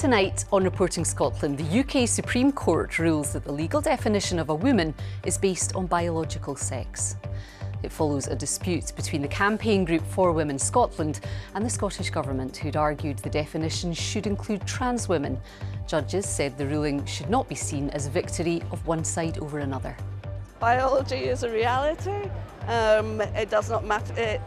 Tonight on Reporting Scotland, the UK Supreme Court rules that the legal definition of a woman is based on biological sex. It follows a dispute between the campaign group For Women Scotland and the Scottish Government, who'd argued the definition should include trans women. Judges said the ruling should not be seen as victory of one side over another. Biology is a reality. It does not matter.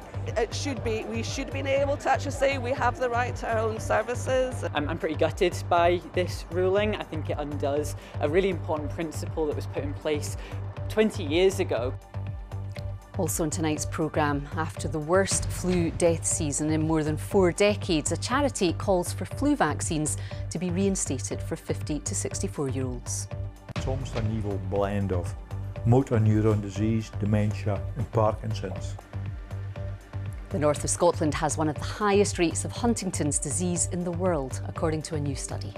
We should be able to actually say we have the right to our own services. I'm pretty gutted by this ruling. I think it undoes a really important principle that was put in place 20 years ago. Also in tonight's programme, after the worst flu death season in more than 4 decades, a charity calls for flu vaccines to be reinstated for 50 to 64-year-olds. It's almost an evil blend of motor neuron disease, dementia and Parkinson's. The north of Scotland has one of the highest rates of Huntington's disease in the world, according to a new study.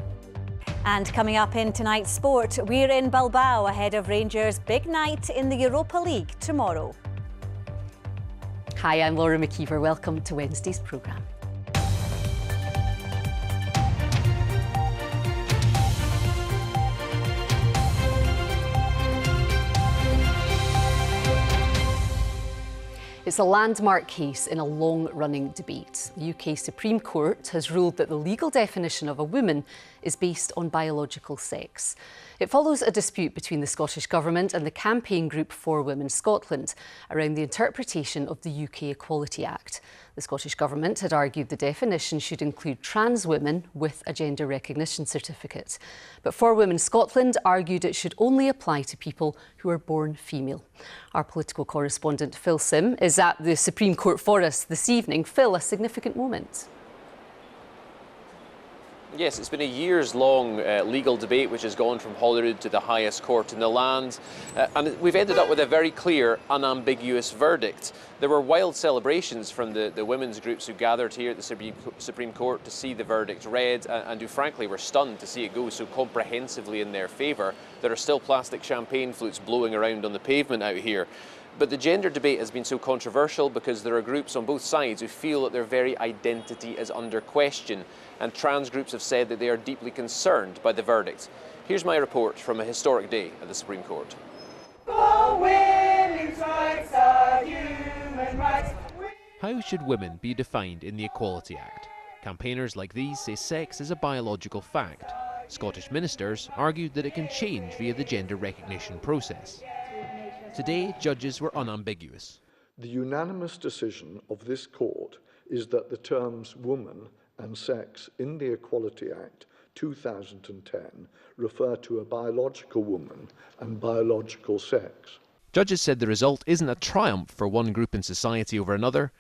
And coming up in tonight's sport, we're in Bilbao ahead of Rangers' big night in the Europa League tomorrow. Hi, I'm Laura McKeever. Welcome to Wednesday's programme. It's a landmark case in a long-running debate. The UK Supreme Court has ruled that the legal definition of a woman is based on biological sex. It follows a dispute between the Scottish Government and the campaign group For Women Scotland around the interpretation of the UK Equality Act. The Scottish Government had argued the definition should include trans women with a gender recognition certificate. But For Women Scotland argued it should only apply to people who are born female. Our political correspondent Phil Sim is at the Supreme Court for us this evening. Phil, a significant moment. Yes, it's been a years-long legal debate which has gone from Holyrood to the highest court in the land, and we've ended up with a very clear, unambiguous verdict. There were wild celebrations from the women's groups who gathered here at the Supreme Court to see the verdict read, and who frankly were stunned to see it go so comprehensively in their favour. There are still plastic champagne flutes blowing around on the pavement out here. But the gender debate has been so controversial because there are groups on both sides who feel that their very identity is under question, and trans groups have said that they are deeply concerned by the verdict. Here's my report from a historic day at the Supreme Court. For women's rights are human rights. How should women be defined in the Equality Act? Campaigners like these say sex is a biological fact. Scottish ministers argued that it can change via the gender recognition process. Today, judges were unambiguous. The unanimous decision of this court is that the terms woman and sex in the Equality Act 2010 refer to a biological woman and biological sex. Judges said the result isn't a triumph for one group in society over another,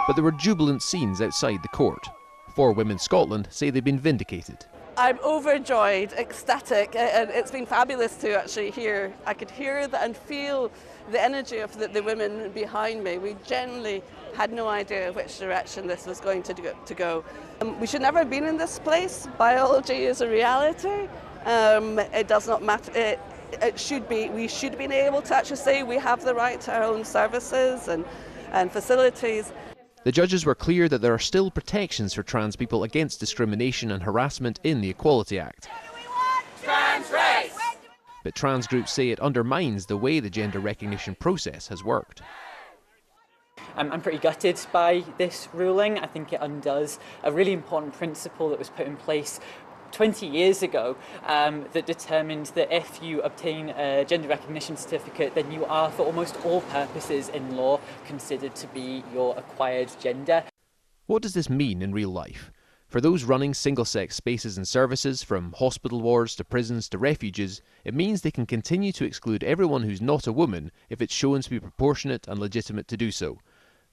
but there were jubilant scenes outside the court. For Women Scotland say they've been vindicated. I'm overjoyed, ecstatic, and it's been fabulous to actually hear. I could hear and feel the energy of the women behind me. We genuinely had no idea which direction this was going to go. We should never have been in this place. Biology is a reality. It does not matter. We should be able to actually say we have the right to our own services and facilities. The judges were clear that there are still protections for trans people against discrimination and harassment in the Equality Act. Trans rights. But trans groups say it undermines the way the gender recognition process has worked. I'm pretty gutted by this ruling. I think it undoes a really important principle that was put in place 20 years ago that determined that if you obtain a gender recognition certificate, then you are, for almost all purposes in law, considered to be your acquired gender. What does this mean in real life? For those running single-sex spaces and services, from hospital wards to prisons to refuges, it means they can continue to exclude everyone who's not a woman if it's shown to be proportionate and legitimate to do so.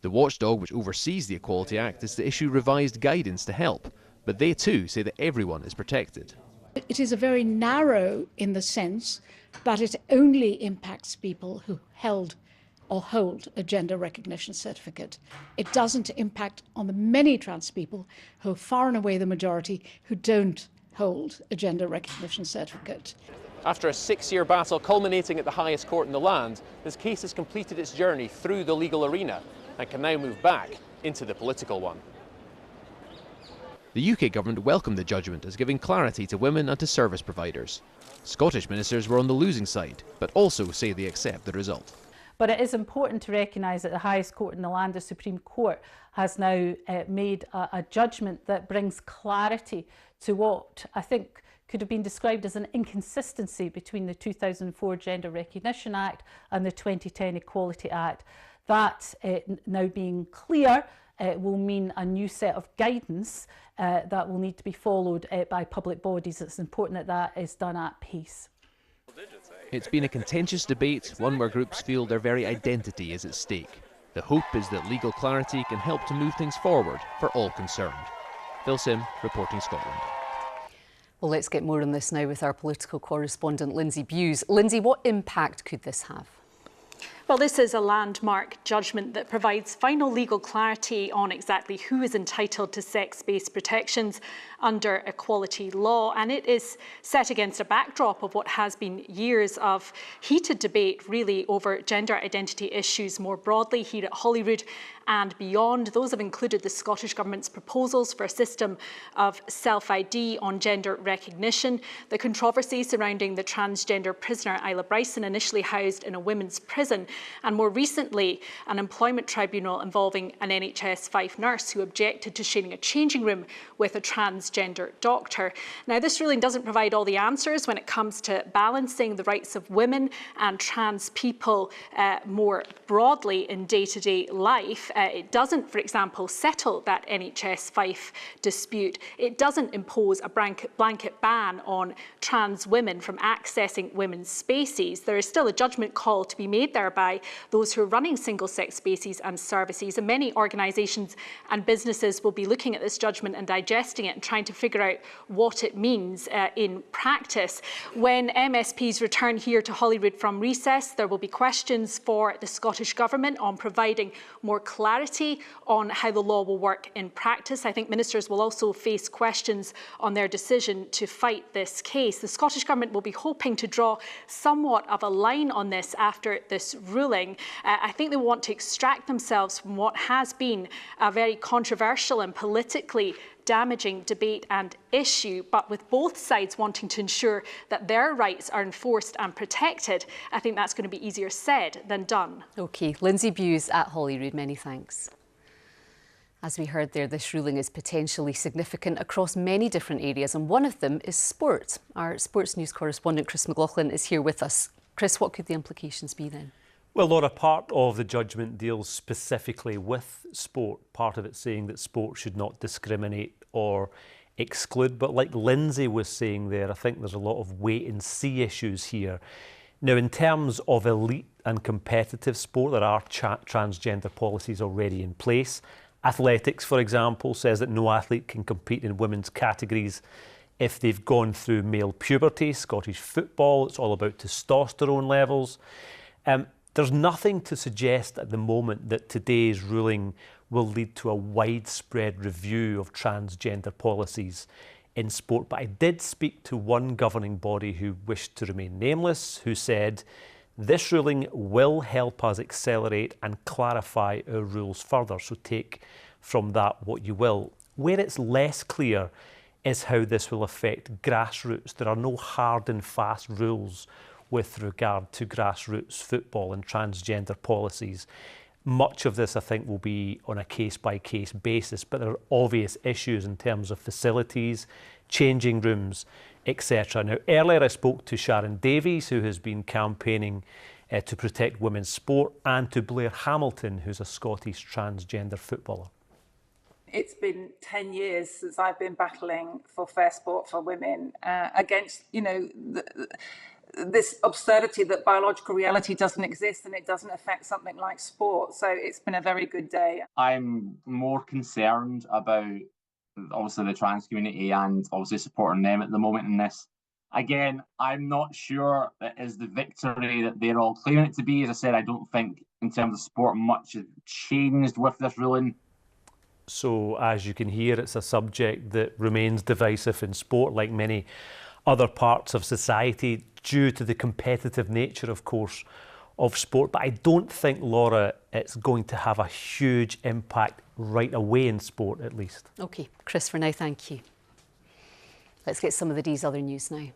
The watchdog which oversees the Equality Act is to issue revised guidance to help, but they too say that everyone is protected. It is a very narrow in the sense that it only impacts people who held or hold a gender recognition certificate. It doesn't impact on the many trans people who are far and away the majority who don't hold a gender recognition certificate. After a 6-year battle culminating at the highest court in the land, this case has completed its journey through the legal arena and can now move back into the political one. The UK government welcomed the judgment as giving clarity to women and to service providers. Scottish ministers were on the losing side, but also say they accept the result. But it is important to recognise that the highest court in the land, the Supreme Court, has now made a judgment that brings clarity to what I think could have been described as an inconsistency between the 2004 Gender Recognition Act and the 2010 Equality Act. That now being clear will mean a new set of guidance that will need to be followed by public bodies. It's important that that is done at pace. It's been a contentious debate, one where groups feel their very identity is at stake. The hope is that legal clarity can help to move things forward for all concerned. Phil Sim, reporting Scotland. Well, let's get more on this now with our political correspondent Lindsay Bewes. Lindsay, what impact could this have? Well, this is a landmark judgment that provides final legal clarity on exactly who is entitled to sex-based protections under equality law, and it is set against a backdrop of what has been years of heated debate really over gender identity issues more broadly here at Holyrood and beyond. Those have included the Scottish Government's proposals for a system of self-ID on gender recognition, the controversy surrounding the transgender prisoner Isla Bryson, initially housed in a women's prison, and more recently an employment tribunal involving an NHS Fife nurse who objected to sharing a changing room with a transgender doctor. Now, this ruling doesn't provide all the answers when it comes to balancing the rights of women and trans people more broadly in day-to-day life. It doesn't, for example, settle that NHS Fife dispute. It doesn't impose a blanket ban on trans women from accessing women's spaces. There is still a judgment call to be made there by those who are running single-sex spaces and services, and many organisations and businesses will be looking at this judgment and digesting it and trying to figure out what it means in practice. When MSPs return here to Holyrood from recess, there will be questions for the Scottish Government on providing more clarity on how the law will work in practice. I think ministers will also face questions on their decision to fight this case. The Scottish Government will be hoping to draw somewhat of a line on this after this ruling. I think they want to extract themselves from what has been a very controversial and politically damaging debate and issue, but with both sides wanting to ensure that their rights are enforced and protected, I think that's going to be easier said than done. OK, Lindsay Bewes at Holyrood, many thanks. As we heard there, this ruling is potentially significant across many different areas, and one of them is sport. Our sports news correspondent Chris McLaughlin is here with us. Chris, what could the implications be then? Well, Laura, part of the judgment deals specifically with sport, part of it saying that sport should not discriminate or exclude. But like Lindsay was saying there, I think there's a lot of wait and see issues here. Now, in terms of elite and competitive sport, there are transgender policies already in place. Athletics, for example, says that no athlete can compete in women's categories if they've gone through male puberty. Scottish football, it's all about testosterone levels. There's nothing to suggest at the moment that today's ruling will lead to a widespread review of transgender policies in sport. But I did speak to one governing body who wished to remain nameless, who said, this ruling will help us accelerate and clarify our rules further. So take from that what you will. Where it's less clear is how this will affect grassroots. There are no hard and fast rules with regard to grassroots football and transgender policies. Much of this, I think, will be on a case-by-case basis, but there are obvious issues in terms of facilities, changing rooms, etc. Now, earlier I spoke to Sharon Davies, who has been campaigning to protect women's sport, and to Blair Hamilton, who's a Scottish transgender footballer. It's been 10 years since I've been battling for fair sport for women against, this absurdity that biological reality doesn't exist and it doesn't affect something like sport. So it's been a very good day. I'm more concerned about obviously the trans community and obviously supporting them at the moment in this. Again, I'm not sure it is the victory that they're all claiming it to be. As I said, I don't think in terms of sport much has changed with this ruling. So as you can hear, it's a subject that remains divisive in sport, like many other parts of society, due to the competitive nature, of course, of sport, but I don't think, Laura, it's going to have a huge impact right away in sport, at least. OK, Chris, for now, thank you. Let's get some of the day's other news now.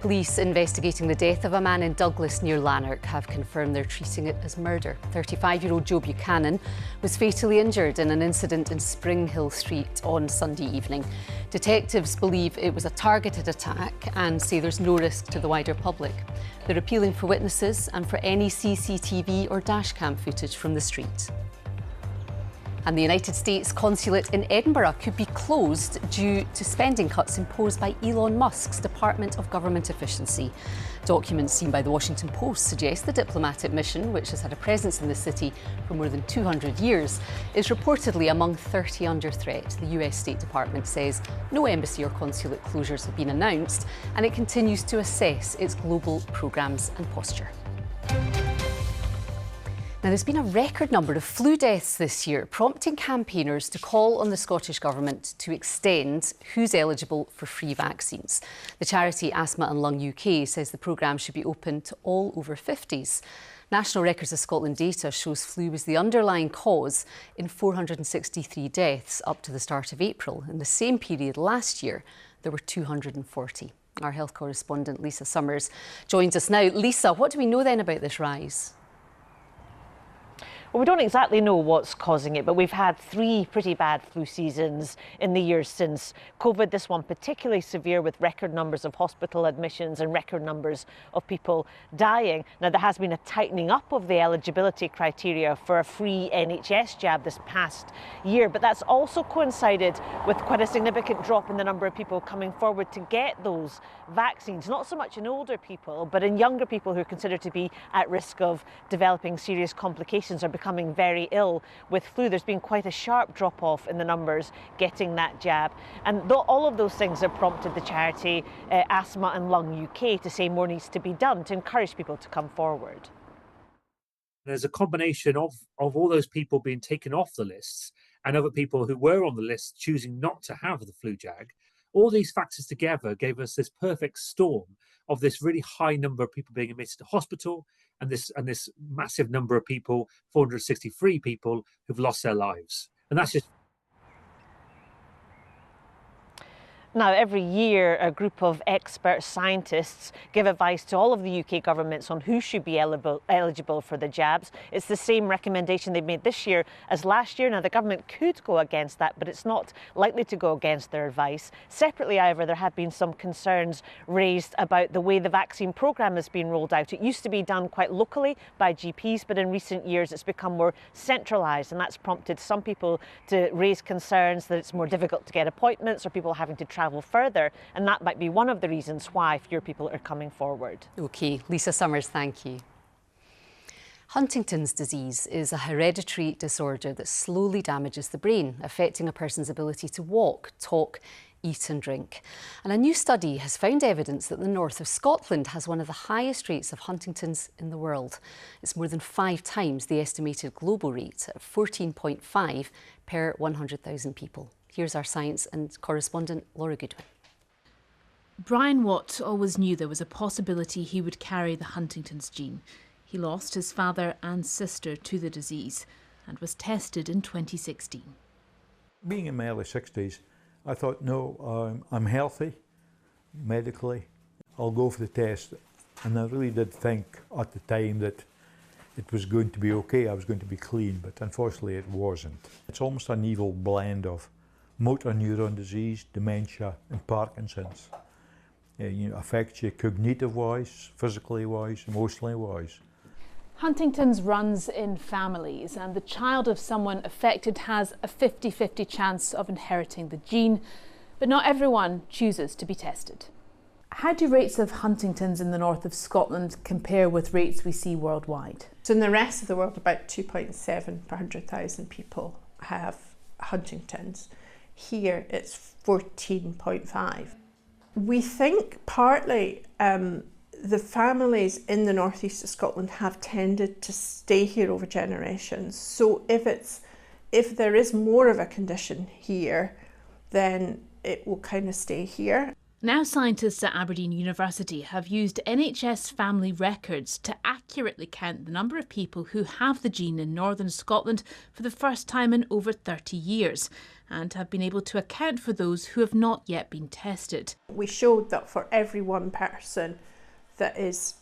Police investigating the death of a man in Douglas near Lanark have confirmed they're treating it as murder. 35-year-old Joe Buchanan was fatally injured in an incident in Springhill Street on Sunday evening. Detectives believe it was a targeted attack and say there's no risk to the wider public. They're appealing for witnesses and for any CCTV or dashcam footage from the street. And the United States consulate in Edinburgh could be closed due to spending cuts imposed by Elon Musk's Department of Government Efficiency. Documents seen by the Washington Post suggest the diplomatic mission, which has had a presence in the city for more than 200 years, is reportedly among 30 under threat. The US State Department says no embassy or consulate closures have been announced, and it continues to assess its global programmes and posture. Now, there's been a record number of flu deaths this year, prompting campaigners to call on the Scottish Government to extend who's eligible for free vaccines. The charity Asthma and Lung UK says the programme should be open to all over 50s. National Records of Scotland data shows flu was the underlying cause in 463 deaths up to the start of April. In the same period last year, there were 240. Our health correspondent Lisa Summers joins us now. Lisa, what do we know then about this rise? Well, we don't exactly know what's causing it, but we've had 3 pretty bad flu seasons in the years since COVID, this one particularly severe with record numbers of hospital admissions and record numbers of people dying. Now, there has been a tightening up of the eligibility criteria for a free NHS jab this past year, but that's also coincided with quite a significant drop in the number of people coming forward to get those vaccines, not so much in older people, but in younger people who are considered to be at risk of developing serious complications or becoming very ill with flu. There's been quite a sharp drop-off in the numbers getting that jab. And all of those things have prompted the charity Asthma and Lung UK to say more needs to be done to encourage people to come forward. There's a combination of all those people being taken off the lists and other people who were on the list choosing not to have the flu jab. All these factors together gave us this perfect storm of this really high number of people being admitted to hospital and this massive number of people, 463 people, who've lost their lives. And that's just... Now, every year, a group of expert scientists give advice to all of the UK governments on who should be eligible for the jabs. It's the same recommendation they've made this year as last year. Now, the government could go against that, but it's not likely to go against their advice. Separately, however, there have been some concerns raised about the way the vaccine programme has been rolled out. It used to be done quite locally by GPs, but in recent years it's become more centralised, and that's prompted some people to raise concerns that it's more difficult to get appointments or people having to travel further, and that might be one of the reasons why fewer people are coming forward. OK, Lisa Summers, thank you. Huntington's disease is a hereditary disorder that slowly damages the brain, affecting a person's ability to walk, talk, eat and drink. And a new study has found evidence that the north of Scotland has one of the highest rates of Huntington's in the world. It's more than 5 times the estimated global rate at 14.5 per 100,000 people. Here's our science and correspondent Laura Goodwin. Brian Watt always knew there was a possibility he would carry the Huntington's gene. He lost his father and sister to the disease and was tested in 2016. Being in my early 60s, I thought, no, I'm healthy medically. I'll go for the test. And I really did think at the time that it was going to be okay, I was going to be clean, but unfortunately it wasn't. It's almost an evil blend of motor neuron disease, dementia and Parkinson's. Affects you cognitive-wise, physically-wise, emotionally-wise. Huntington's runs in families, and the child of someone affected has a 50-50 chance of inheriting the gene, but not everyone chooses to be tested. How do rates of Huntington's in the north of Scotland compare with rates we see worldwide? So in the rest of the world, about 2.7 per 100,000 people have Huntington's. Here it's 14.5. We think partly the families in the northeast of Scotland have tended to stay here over generations. So if there is more of a condition here, then it will kind of stay here. Now scientists at Aberdeen University have used NHS family records to accurately count the number of people who have the gene in northern Scotland for the first time in over 30 years and have been able to account for those who have not yet been tested. We showed that for every one person that has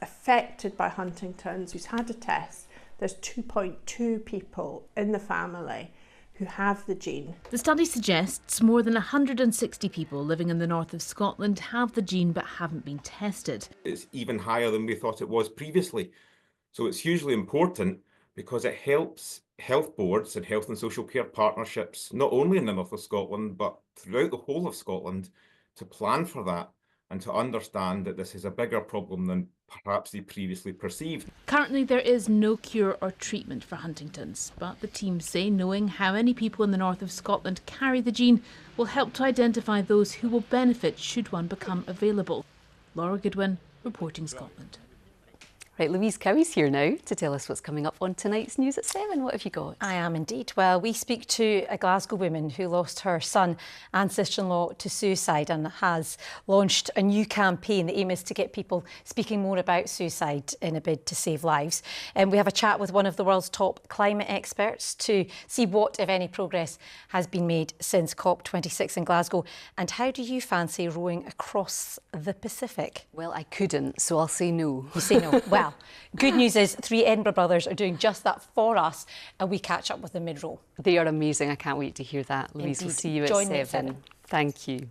affected by Huntington's who's had a test, there's 2.2 people in the family who have the gene. The study suggests more than 160 people living in the north of Scotland have the gene but haven't been tested. It's even higher than we thought it was previously. So it's hugely important because it helps health boards and health and social care partnerships, not only in the north of Scotland, but throughout the whole of Scotland, to plan for that and to understand that this is a bigger problem than perhaps they previously perceived. Currently there is no cure or treatment for Huntington's, but the team say knowing how many people in the north of Scotland carry the gene will help to identify those who will benefit should one become available. Laura Goodwin, reporting Scotland. Right, Louise Cowie's here now to tell us what's coming up on tonight's News at 7. What have you got? I am indeed. Well, we speak to a Glasgow woman who lost her son and sister-in-law to suicide and has launched a new campaign. The aim is to get people speaking more about suicide in a bid to save lives. And we have a chat with one of the world's top climate experts to see what, if any, progress has been made since COP26 in Glasgow. And how do you fancy rowing across the Pacific? Well, I couldn't, so I'll say no. You say no. Well, good news is 3 Edinburgh brothers are doing just that for us, and we catch up with them mid-row. They are amazing. I can't wait to hear that. Louise, Indeed. We'll see you Join me at at 7. 7. Thank you.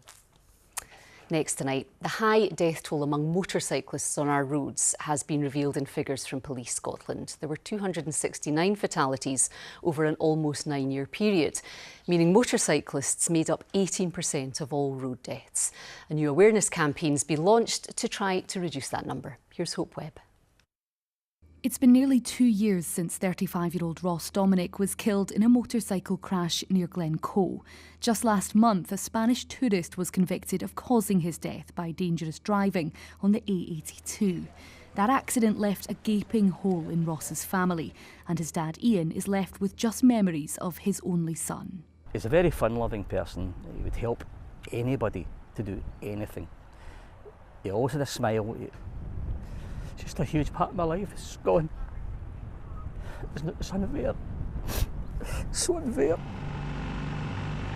Next tonight, the high death toll among motorcyclists on our roads has been revealed in figures from Police Scotland. There were 269 fatalities over an almost 9-year period, meaning motorcyclists made up 18% of all road deaths. A new awareness campaign's been launched to try to reduce that number. Here's Hope Webb. It's been nearly 2 years since 35-year-old Ross Dominic was killed in a motorcycle crash near Glencoe. Just last month, a Spanish tourist was convicted of causing his death by dangerous driving on the A82. That accident left a gaping hole in Ross's family, and his dad Ian is left with just memories of his only son. He's a very fun-loving person. He would help anybody to do anything. He always had a smile. Just a huge part of my life is gone. It's unfair. So unfair.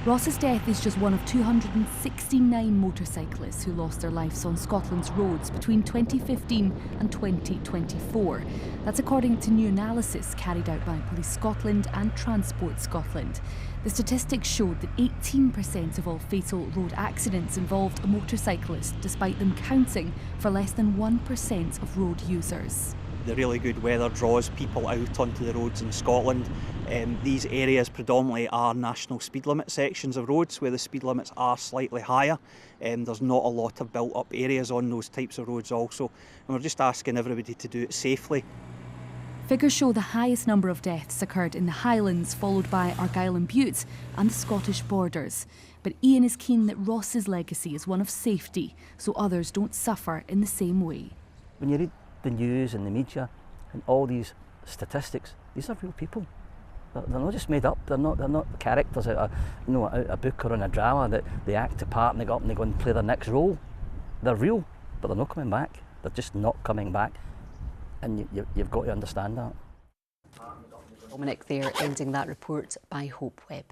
Ross's death is just one of 269 motorcyclists who lost their lives on Scotland's roads between 2015 and 2024. That's according to new analysis carried out by Police Scotland and Transport Scotland. The statistics showed that 18% of all fatal road accidents involved a motorcyclist, despite them counting for less than 1% of road users. The really good weather draws people out onto the roads in Scotland. These areas predominantly are national speed limit sections of roads where the speed limits are slightly higher. There's not a lot of built up areas on those types of roads also, and we're just asking everybody to do it safely. Figures show the highest number of deaths occurred in the Highlands, followed by Argyll and Bute and the Scottish borders. But Ian is keen that Ross's legacy is one of safety, so others don't suffer in the same way. When you read the news and the media and all these statistics, these are real people. They're not just made up. They're not characters out of a book or in a drama that they act a part and they go up and they go and play their next role. They're real, but they're not coming back. They're just not coming back. And you've got to understand that. Dominic there, ending that report by Hope Webb.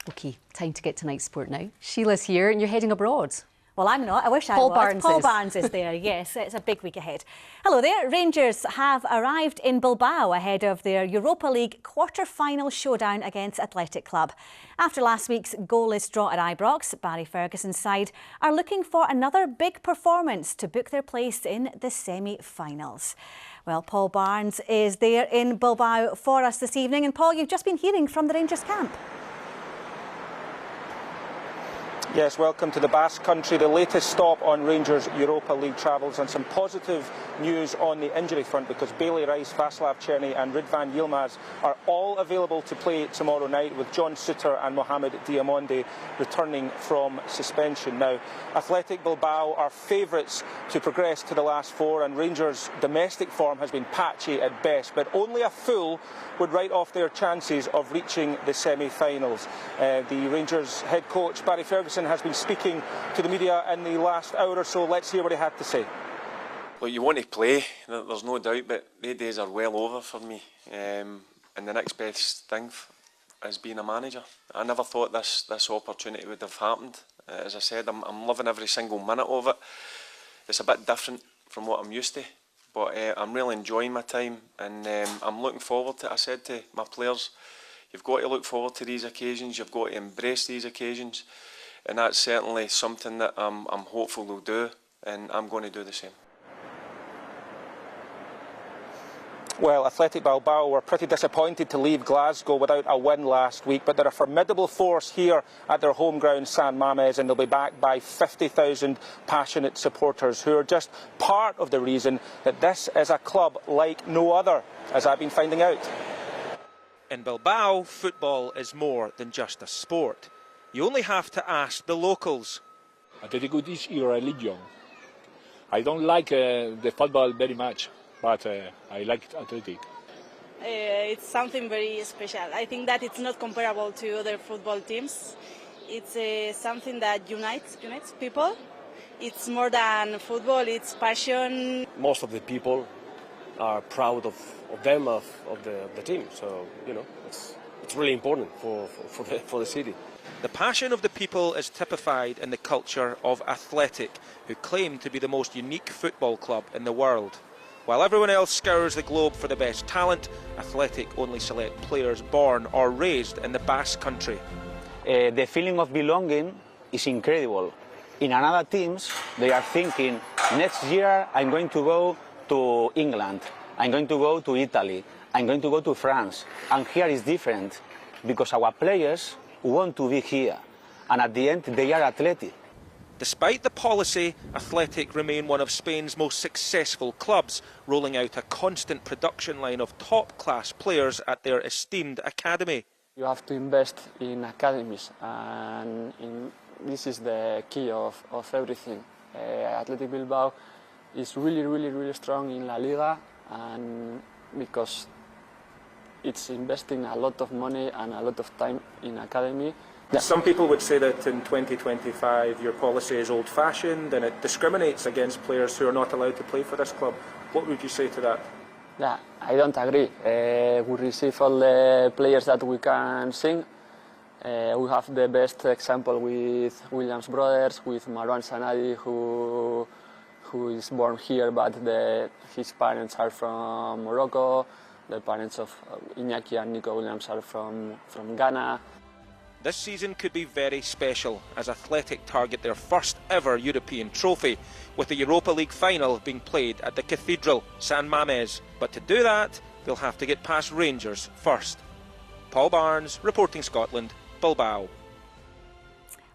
OK, time to get tonight's sport now. Sheila's here and you're heading abroad. Well, I'm not. I wish I was. Paul Barnes is there, yes. It's a big week ahead. Hello there. Rangers have arrived in Bilbao ahead of their Europa League quarter-final showdown against Athletic Club. After last week's goalless draw at Ibrox, Barry Ferguson's side are looking for another big performance to book their place in the semi-finals. Well, Paul Barnes is there in Bilbao for us this evening. And Paul, you've just been hearing from the Rangers camp. Yes, welcome to the Basque Country, the latest stop on Rangers' Europa League travels, and some positive news on the injury front because Bailey Rice, Václav Černý and Ridvan Yilmaz are all available to play tomorrow night, with John Souttar and Mohamed Diamonde returning from suspension. Now, Athletic Bilbao are favourites to progress to the last four, and Rangers' domestic form has been patchy at best, but only a fool would write off their chances of reaching the semi-finals. The Rangers head coach Barry Ferguson Ferguson has been speaking to the media in the last hour or so. Let's hear what he had to say. Look, you want to play, there's no doubt, but the days are well over for me. And the next best thing is being a manager. I never thought this opportunity would have happened. As I said, I'm loving every single minute of it. It's a bit different from what I'm used to, but I'm really enjoying my time, and I'm looking forward to it. I said to my players, you've got to look forward to these occasions, you've got to embrace these occasions, and that's certainly something that I'm hopeful they'll do, and I'm going to do the same. Well, Athletic Bilbao were pretty disappointed to leave Glasgow without a win last week, but they're a formidable force here at their home ground, San Mamés, and they'll be backed by 50,000 passionate supporters who are just part of the reason that this is a club like no other, as I've been finding out. In Bilbao, football is more than just a sport. You only have to ask the locals. Atletico is a religion. I don't like the football very much, but I like Athletic. It's something very special. I think that it's not comparable to other football teams. It's something that unites people. It's more than football, it's passion. Most of the people are proud of them, of the team. So, you know, it's really important for the city. The passion of the people is typified in the culture of Athletic, who claim to be the most unique football club in the world. While everyone else scours the globe for the best talent, Athletic only select players born or raised in the Basque Country. The feeling of belonging is incredible. In another teams, they are thinking, next year I'm going to go to England, I'm going to go to Italy, I'm going to go to France. And here is different, because our players want to be here. And at the end, they are Athletic. Despite the policy, Athletic remain one of Spain's most successful clubs, rolling out a constant production line of top-class players at their esteemed academy. You have to invest in academies, and this is the key of everything. Athletic Bilbao is really strong in La Liga, and because it's investing a lot of money and a lot of time in academy. Some people would say that in 2025 your policy is old-fashioned and it discriminates against players who are not allowed to play for this club. What would you say to that? Yeah, I don't agree. We receive all the players that we can sing. We have the best example with Williams brothers, with Marwan Sanadi, who is born here, but his parents are from Morocco. The parents of Iñaki and Nico Williams are from Ghana. This season could be very special as Athletic target their first ever European trophy, with the Europa League final being played at the Cathedral, San Mamés. But to do that, they'll have to get past Rangers first. Paul Barnes, reporting Scotland, Bilbao.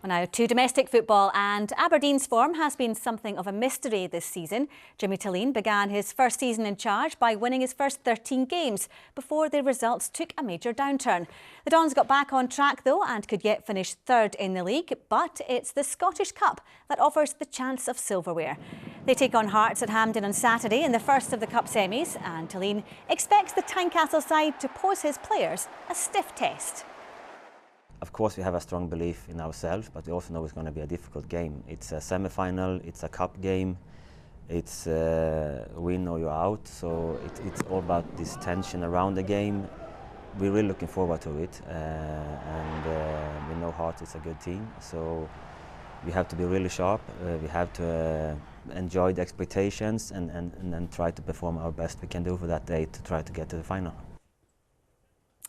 Well, now to domestic football, and Aberdeen's form has been something of a mystery this season. Jimmy Tilleen began his first season in charge by winning his first 13 games before the results took a major downturn. The Dons got back on track though and could yet finish third in the league, but it's the Scottish Cup that offers the chance of silverware. They take on Hearts at Hampden on Saturday in the first of the Cup semis, and Tilleen expects the Tynecastle side to pose his players a stiff test. Of course, we have a strong belief in ourselves, but we also know it's going to be a difficult game. It's a semi-final, it's a cup game, it's win or you're out, so it's all about this tension around the game. We're really looking forward to it, and we know Hearts is a good team, so we have to be really sharp. We have to enjoy the expectations and try to perform our best we can do for that day to try to get to the final.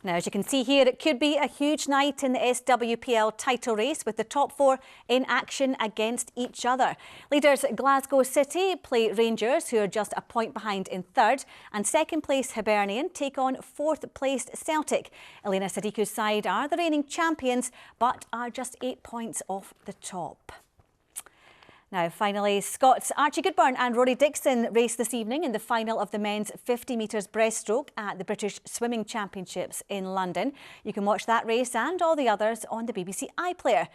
Now, as you can see here, it could be a huge night in the SWPL title race with the top four in action against each other. Leaders Glasgow City play Rangers, who are just a point behind in third, and second place Hibernian take on fourth placed Celtic. Elena Sadiku's side are the reigning champions, but are just 8 points off the top. Now, finally, Scots Archie Goodburn and Rory Dixon race this evening in the final of the men's 50 metres breaststroke at the British Swimming Championships in London. You can watch that race and all the others on the BBC iPlayer.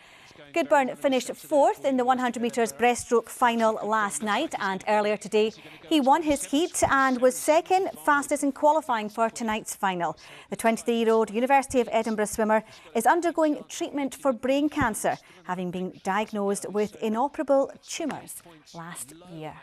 Goodburn finished 4th in the 100 metres breaststroke final last night, and earlier today he won his heat and was second fastest in qualifying for tonight's final. The 23-year-old University of Edinburgh swimmer is undergoing treatment for brain cancer, having been diagnosed with inoperable tumours last year.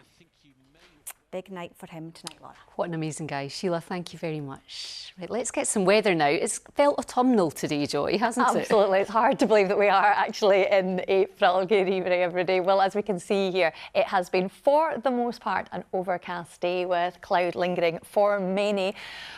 Big night for him tonight, Laura. What an amazing guy. Sheila, thank you very much. Right, let's get some weather now. It's felt autumnal today, Joy, hasn't it? Absolutely. It's hard to believe that we are actually in April. Good evening, everybody. Well, as we can see here, it has been, for the most part, an overcast day with cloud lingering for many.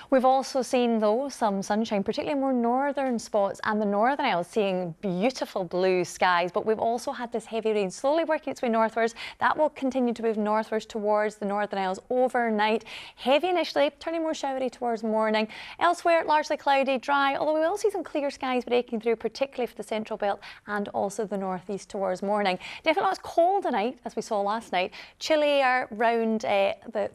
We've also seen, though, some sunshine, particularly more northern spots and the Northern Isles, seeing beautiful blue skies. But we've also had this heavy rain slowly working its way northwards. That will continue to move northwards towards the Northern Isles overnight. Heavy initially, turning more showery towards morning. Elsewhere, largely cloudy, dry, although we will see some clear skies breaking through, particularly for the central belt and also the northeast towards morning. Definitely not as cold tonight as we saw last night. Chillier around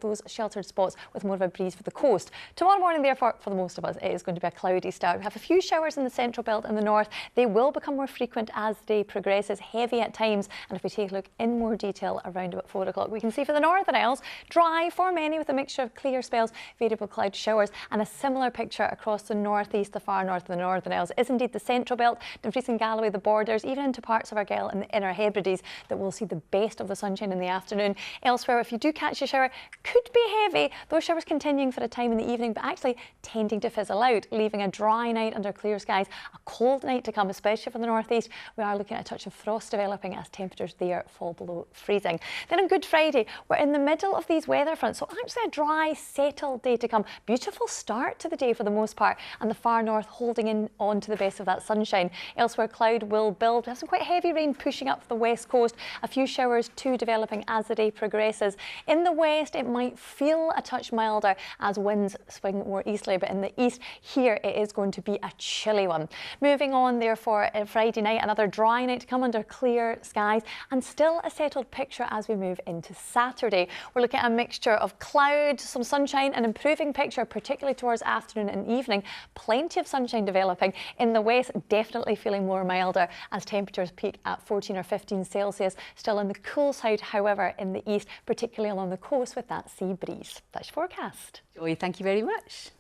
those sheltered spots with more of a breeze for the coast. Tomorrow morning, therefore, for the most of us, it is going to be a cloudy start. We have a few showers in the central belt and the north. They will become more frequent as the day progresses, heavy at times. And if we take a look in more detail around about 4 o'clock, we can see for the Northern Isles, dry for many with a mixture of clear spells, variable cloud showers, and a similar picture across the northeast, the far north of the Northern Isles is indeed the central belt, Dumfries and Galloway, the borders, even into parts of Argyll and the Inner Hebrides, that will see the best of the sunshine in the afternoon. Elsewhere, if you do catch a shower, could be heavy, those showers continuing for a time in the evening, but actually tending to fizzle out, leaving a dry night under clear skies, a cold night to come, especially for the northeast. We are looking at a touch of frost developing as temperatures there fall below freezing. Then on Good Friday, we're in the middle of these weather fronts, so actually a dry, settled day to come. Beautiful start to the day for the most part, and the far north holding in on to the best of that sunshine. Elsewhere, cloud will build. We have some quite heavy rain pushing up the west coast. A few showers too developing as the day progresses. In the west, it might feel a touch milder as winds swing more easterly, but in the east, here it is going to be a chilly one. Moving on, therefore, Friday night, another dry night to come under clear skies, and still a settled picture as we move into Saturday. We're looking at a mixture of cloud, some sunshine, an improving picture, particularly towards afternoon and evening. Plenty of sunshine developing. In the west, definitely feeling more milder as temperatures peak at 14 or 15 Celsius. Still on the cool side, however, in the east, particularly along the coast with that sea breeze. That's your forecast. Joy, thank you very much.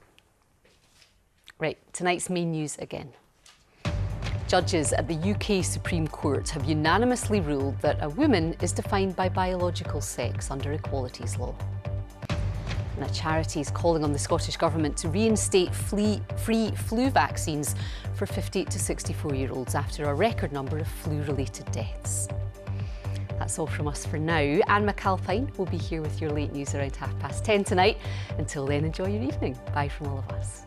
Right, tonight's main news again. Judges at the UK Supreme Court have unanimously ruled that a woman is defined by biological sex under equalities law. And a charity is calling on the Scottish Government to reinstate free flu vaccines for 50 to 64-year-olds after a record number of flu-related deaths. That's all from us for now. Anne McAlpine will be here with your late news around 10:30 tonight. Until then, enjoy your evening. Bye from all of us.